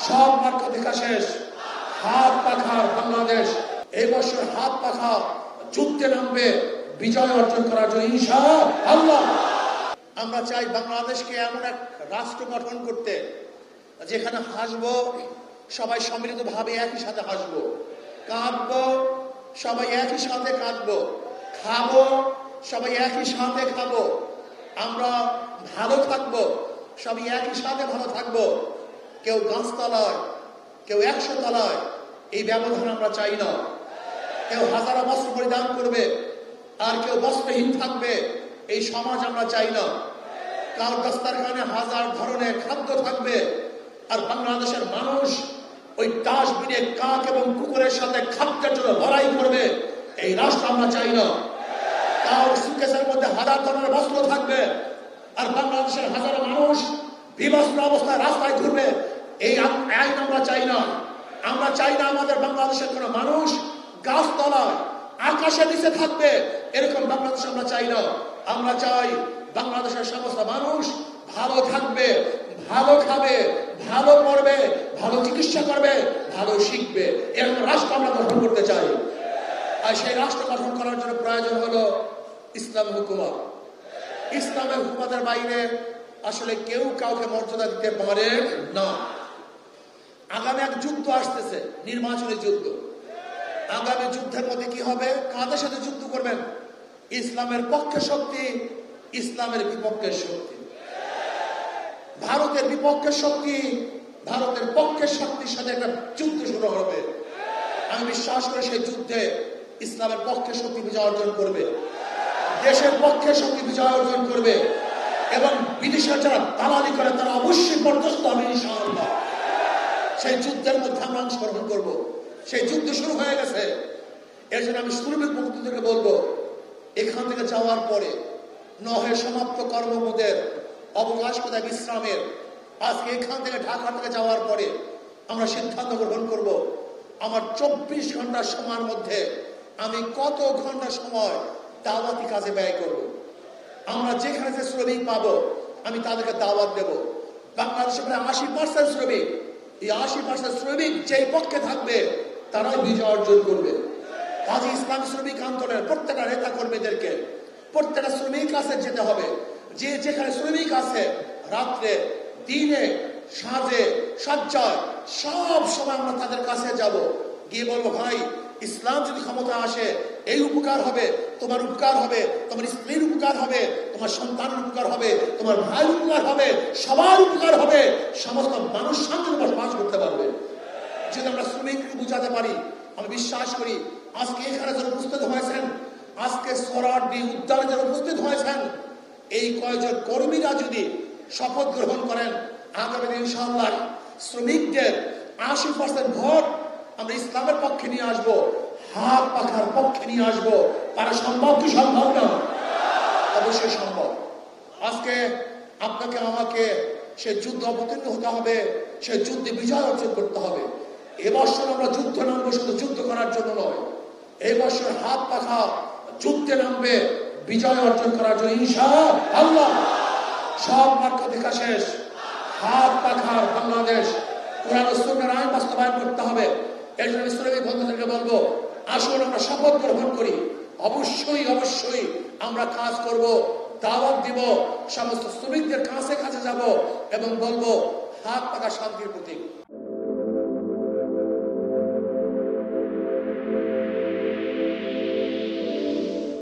সব মার্কা দেখা শেষ। হাত পাখার বাংলাদেশ এই বছর হাত পাখা যুদ্ধে নামবে বিজয় অর্জন করার জন্য ইনশাআল্লাহ। আমরা চাই বাংলাদেশকে এমন এক রাষ্ট্র গঠন করতে যেখানে হাসবো সবাই সম্মিলিতভাবে একই সাথে হাসবো, কাঁদবো সবাই একই সাথে কাঁদবো, খাবো সবাই একই সাথে খাবো, আমরা ভালো থাকবো সবাই একই সাথে ভালো থাকবো। কেউ গাছতলায় কেউ 100 তলায় এই ব্যবধান আমরা চাই না। কেউ হাজারো বস্ত্র পরিধান করবে আর কেউ বস্ত্রহীন থাকবে এই সমাজ আমরা চাই না। কারোর দস্তারখানে হাজার ধরনের খাদ্য থাকবে আর বাংলাদেশের মানুষ ওই ডাস্টবিনে কাক এবং কুকুরের সাথে খাদ্যের জন্য লড়াই করবে এই রাষ্ট্র আমরা চাই না। কারোর সুটকেসের মধ্যে হাজার ধরনের বস্ত্র থাকবে আর বাংলাদেশের হাজারো মানুষ বিবস্ত্র অবস্থায় রাস্তায় ঘুরবে এই আইন আমরা চাই না। আমরা চাই না আমাদের বাংলাদেশের কোনো মানুষ গাছতলায় আকাশের নিচে থাকবে এরকম বাংলাদেশ আমরা চাই না। আমরা চাই বাংলাদেশের সমস্ত মানুষ ভালো থাকবে, ভালো খাবে, ভালো পড়বে, ভালো চিকিৎসা করবে, ভালো শিখবে, এরকম রাষ্ট্র আমরা গঠন করতে চাই। আর সেই রাষ্ট্র গঠন করার জন্য প্রয়োজন হলো ইসলাম হুকুমত। ইসলামের হুকুমতের বাইরে আসলে কেউ কাউকে মর্যাদা দিতে পারে না। আগামী এক যুদ্ধ আসতেছে, নির্বাচনী যুদ্ধ। আগামী যুদ্ধের মধ্যে কি হবে? কাদের সাথে যুদ্ধ করবেন? ইসলামের পক্ষে শক্তি, ইসলামের বিপক্ষের শক্তি, ভারতের বিপক্ষের শক্তি, ভারতের পক্ষের শক্তির সাথে একটা যুদ্ধ শুরু হবে। আমি বিশ্বাস করি সেই যুদ্ধে ইসলামের পক্ষে শক্তি বিজয় অর্জন করবে, দেশের পক্ষে শক্তি বিজয় অর্জন করবে এবং বিদেশের যারা দালালি করে তারা অবশ্যই পর্যস্ত হবে ইনশাআল্লাহ। সেই যুদ্ধের মধ্যে আমরা অংশগ্রহণ করবো। সেই যুদ্ধ শুরু হয়ে গেছে। এর জন্য আমি শ্রমিক মুক্তিযোদ্ধাকে বলবো, এখান থেকে যাওয়ার পরে নহে সমাপ্ত কর্মবোধের অবকাশ কোথায় বিশ্রামের, আজকে এখান থেকে ঢাকা থেকে যাওয়ার পরে আমরা সিদ্ধান্ত গ্রহণ করব আমার 24 ঘন্টার সময়ের মধ্যে আমি কত ঘন্টা সময় দাওয়াতি কাজে ব্যয় করব। আমরা যেখানে যে শ্রমিক পাবো আমি তাদেরকে দাওয়াত দেব। বাংলাদেশে প্রায় 80% শ্রমিক, এই 80% শ্রমিক যেই পক্ষে থাকবে তারাই বিজয় অর্জন করবে। কাজী ইসলামী শ্রমিক আন্দোলনের প্রত্যেকটা নেতা কর্মীদেরকে প্রত্যেকটা শ্রমিক কাছে যেতে হবে। যে যেখানে শ্রমিক আছে রাত্রে দিনে সাঁঝে সজ্জায় সব সময় আমরা তাদের কাছে যাব, গিয়ে বলবো ভাই ইসলাম যদি ক্ষমতা আসে এই উপকার হবে, তোমার উপকার হবে, তোমার স্ত্রীর উপকার হবে, তোমার সন্তানের উপকার হবে, তোমার ভাইয়ের উপকার হবে, সবার উপকার হবে, সমস্ত মানুষ শান্তিতে বসবাস করতে পারবে। যদি আমরা শ্রমিককে বুঝাতে পারি, আমি বিশ্বাস করি আজকে এখানে যারা উপস্থিত হয়েছেন, আজকে সরারডি উদ্যানে যারা উপস্থিত হয়েছেন, এই কয়েকজন কর্মীরা যদি শপথ গ্রহণ করেন আগামী দিন ইনশাআল্লাহ শ্রমিকদের 80% ভোট আমরা ইসলামের পক্ষে নিয়ে আসবো, হাত পাখার পক্ষে নিয়ে আসবো। তারা সম্ভব কি সম্ভব না? অবশ্যই সম্ভব। আজকে আপনাকে আমাকে সেই যুদ্ধ অবতীর্ণ হতে হবে, সেই যুদ্ধে বিজয় অর্জন করতে হবে। এবছর আমরা যুদ্ধ নামবো শুধু যুদ্ধ করার জন্য নয়, এই বছর হাত পাখা যুদ্ধে নামবে বিজয় অর্জন করার জন্য ইনশাআল্লাহ। সব মার্কা দেখা শেষ। হাত পাখার বাংলাদেশ কোরআন ও সুন্নাহর আইন বাস্তবায়ন করতে হবে। এর জন্য শ্রমিক বন্ধুদেরকে বলবো, আসুন আমরা শপথ গ্রহণ করি, অবশ্যই অবশ্যই আমরা কাজ করব, দাওয়াত দিব, সমস্ত শ্রমিকদের কাছে কাছে যাব এবং বলবো হাত পাখা শান্তির প্রতীক।